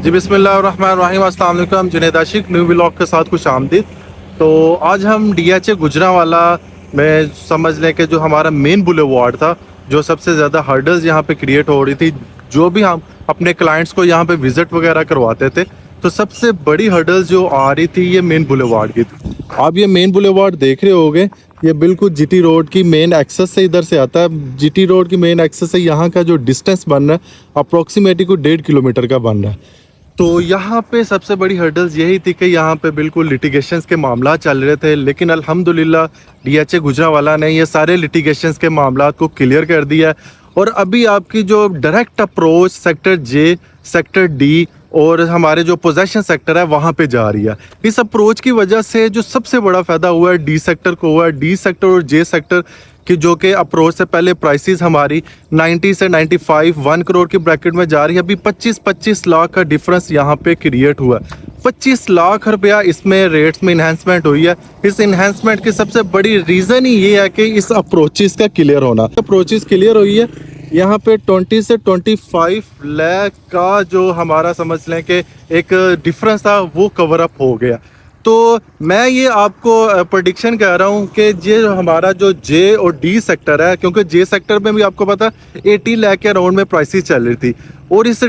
जी बिस्मिल्लाहिर्रहमानिर्रहीम, अस्सलाम वालेकुम। जुनैद आशिक न्यू व्लॉग के साथ खुश आमदीद। तो आज हम DHA गुजरांवाला में समझ लें कि जो हमारा मेन बुलेवार्ड था, जो सबसे ज़्यादा हर्डल्स यहाँ पे क्रिएट हो रही थी, जो भी हम अपने क्लाइंट्स को यहाँ पे विज़िट वगैरह करवाते थे, तो सबसे बड़ी हर्डल्स जो आ रही थी ये मेन बुलेवार्ड की थी। आप ये मेन बुलेवार्ड देख रहे होगे, ये बिल्कुल GT रोड की मेन एक्सेस से इधर से आता है। GT रोड की मेन एक्सेस से यहाँ का जो डिस्टेंस बन रहा है अप्रोक्सीमेटली को 1.5 किलोमीटर का बन रहा है। तो यहाँ पे सबसे बड़ी हर्डल्स यही थी कि यहाँ पे बिल्कुल लिटिगेशंस के मामला चल रहे थे, लेकिन अल्हम्दुलिल्लाह DHA गुजरांवाला ने ये सारे लिटिगेशंस के मामला को क्लियर कर दिया है। और अभी आपकी जो direct approach sector J, sector D और हमारे जो पोजेशन सेक्टर है वहाँ पे जा रही है। इस अप्रोच की वजह से जो सबसे बड़ा फ़ायदा हुआ है D सेक्टर को हुआ है। D सेक्टर और J सेक्टर कि जो कि अप्रोच से पहले प्राइसेस हमारी 90 से 95 1 करोड़ की ब्रैकेट में जा रही है। अभी 25 लाख का डिफरेंस यहाँ पे क्रिएट हुआ है। 25 लाख रुपया इसमें रेट्स में इन्हेंसमेंट हुई है। इस इन्हेंसमेंट की सबसे बड़ी रीज़न ही ये है कि इस अप्रोचेस का क्लियर होना। अप्रोचेस क्लियर हुई है, यहाँ पे 20 से 25 लाख का जो हमारा समझ लें कि एक डिफरेंस था वो कवर अप हो गया। तो मैं ये आपको प्रेडिक्शन कह रहा हूँ कि ये हमारा जो J और D सेक्टर है, क्योंकि J सेक्टर में भी आपको पता 80 लाख के अराउंड में प्राइसेस चल रही थी, और इस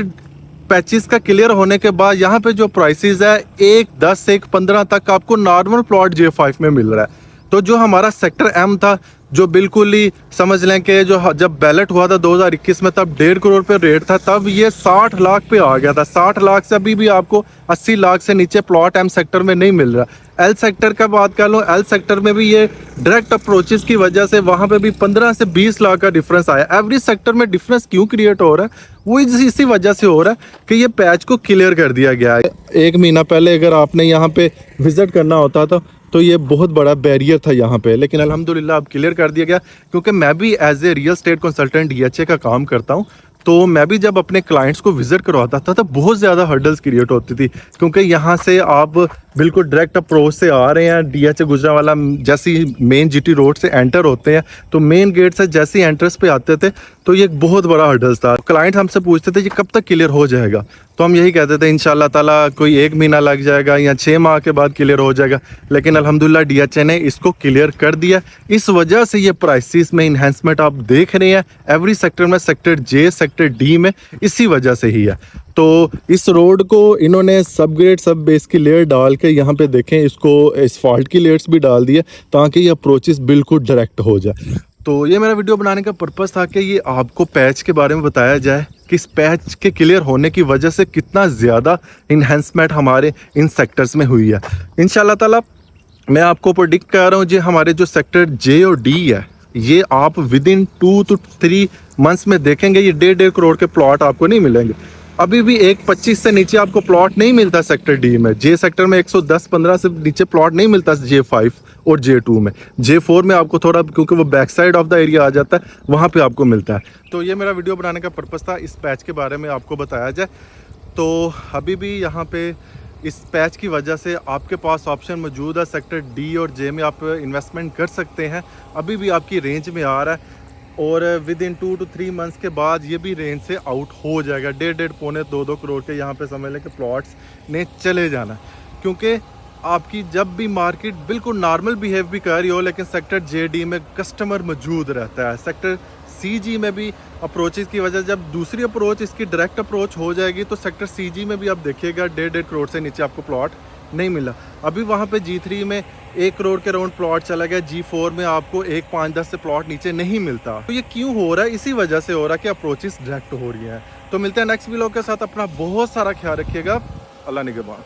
पैचेस का क्लियर होने के बाद यहाँ पे जो प्राइसेस है 1.10 से 1.15 तक आपको नॉर्मल प्लॉट J5 में मिल रहा है। तो जो हमारा सेक्टर M था, जो बिल्कुल ही समझ लें कि जो जब बैलेट हुआ था 2021 में, तब 1.5 करोड़ पे रेट था, तब ये 60 लाख पे आ गया था। 60 लाख से अभी भी आपको 80 लाख से नीचे प्लॉट M सेक्टर में नहीं मिल रहा। L सेक्टर का बात कर लो, L सेक्टर में भी ये डायरेक्ट अप्रोचेस की वजह से वहाँ पे भी 15 से 20 लाख का डिफरेंस आया। एवरी सेक्टर में डिफरेंस क्यों क्रिएट हो रहा है, वो इसी वजह से हो रहा है कि ये पैच को क्लियर कर दिया गया है। 1 महीना पहले अगर आपने यहाँ पे विजिट करना होता था तो ये बहुत बड़ा बैरियर था यहाँ पे, लेकिन अल्हम्दुलिल्लाह अब क्लियर कर दिया गया। क्योंकि मैं भी as a real estate consultant DHA का काम करता हूँ, तो मैं भी जब अपने क्लाइंट्स को विजिट करवाता था तो बहुत ज़्यादा हर्डल्स क्रिएट होती थी। क्योंकि यहाँ से आप बिल्कुल डायरेक्ट अप्रोच से आ रहे हैं, DHA गुजरांवाला जैसी मेन GT रोड से एंटर होते हैं, तो मेन गेट से जैसे ही एंट्रेंस पे आते थे तो ये एक बहुत बड़ा हर्डल्स था। क्लाइंट हमसे पूछते थे ये कब तक क्लियर हो जाएगा, तो हम यही कहते थे इंशाल्लाह ताला कोई 1 महीना लग जाएगा या 6 माह के बाद क्लियर हो जाएगा। लेकिन अल्हम्दुलिल्लाह DHA ने इसको क्लियर कर दिया। इस वजह से ये प्राइसेस में इन्हेंसमेंट आप देख रहे हैं एवरी सेक्टर में, सेक्टर J, सेक्टर D में, इसी वजह से ही है। तो इस रोड को इन्होंने सब ग्रेड सब बेस की लेयर डाल के यहाँ पे देखें, इसको एसफाल्ट की लेयर्स भी डाल दिए ताकि ये अप्रोचेस बिल्कुल डायरेक्ट हो जाए। तो ये मेरा वीडियो बनाने का पर्पस था कि ये आपको पैच के बारे में बताया जाए कि इस पैच के क्लियर होने की वजह से कितना ज़्यादा इन्हेंसमेंट हमारे इन सेक्टर्स में हुई है। इंशाल्लाह ताला मैं आपको प्रेडिक्ट कर रहा हूँ, जो हमारे जो सेक्टर J और D है, ये आप विद इन 2 to 3 मंथ्स में देखेंगे ये 1.5 करोड़ के प्लॉट आपको नहीं मिलेंगे। अभी भी 1.25 से नीचे आपको प्लॉट नहीं मिलता सेक्टर D में। J सेक्टर में 110-15 से नीचे प्लॉट नहीं मिलता J5 और J2 में। J4 में आपको थोड़ा, क्योंकि वो back side of the area आ जाता है, वहाँ पे आपको मिलता है। तो ये मेरा वीडियो बनाने का पर्पस था, इस पैच के बारे में आपको बताया जाए। तो अभी भी यहाँ पे इस पैच की वजह से आपके पास ऑप्शन मौजूद है, सेक्टर D और J में आप इन्वेस्टमेंट कर सकते हैं। अभी भी आपकी रेंज में आ रहा है, और विद इन 2 to 3 मंथ्स के बाद ये भी रेंज से आउट हो जाएगा। 1.5 पौने 2 करोड़ के यहाँ पे समझ लें कि प्लॉट्स ने चले जाना। क्योंकि आपकी जब भी मार्केट बिल्कुल नॉर्मल बिहेव भी कर रही हो, लेकिन सेक्टर JD में कस्टमर मौजूद रहता है। सेक्टर CG में भी अप्रोचेस की वजह, जब दूसरी अप्रोच इसकी डायरेक्ट अप्रोच हो जाएगी तो सेक्टर CG में भी आप देखिएगा 1.5 करोड़ से नीचे आपको प्लॉट नहीं मिला। अभी वहाँ पे G3 में 1 करोड़ के राउंड प्लॉट चला गया। G4 में आपको 1.5-10 से प्लॉट नीचे नहीं मिलता। तो ये क्यों हो रहा है? इसी वजह से हो रहा है कि अप्रोचेस डायरेक्ट हो रही हैं। तो मिलते हैं नेक्स्ट वीडियो के साथ। अपना बहुत सारा ख्याल रखिएगा। अल्लाह निगहबान।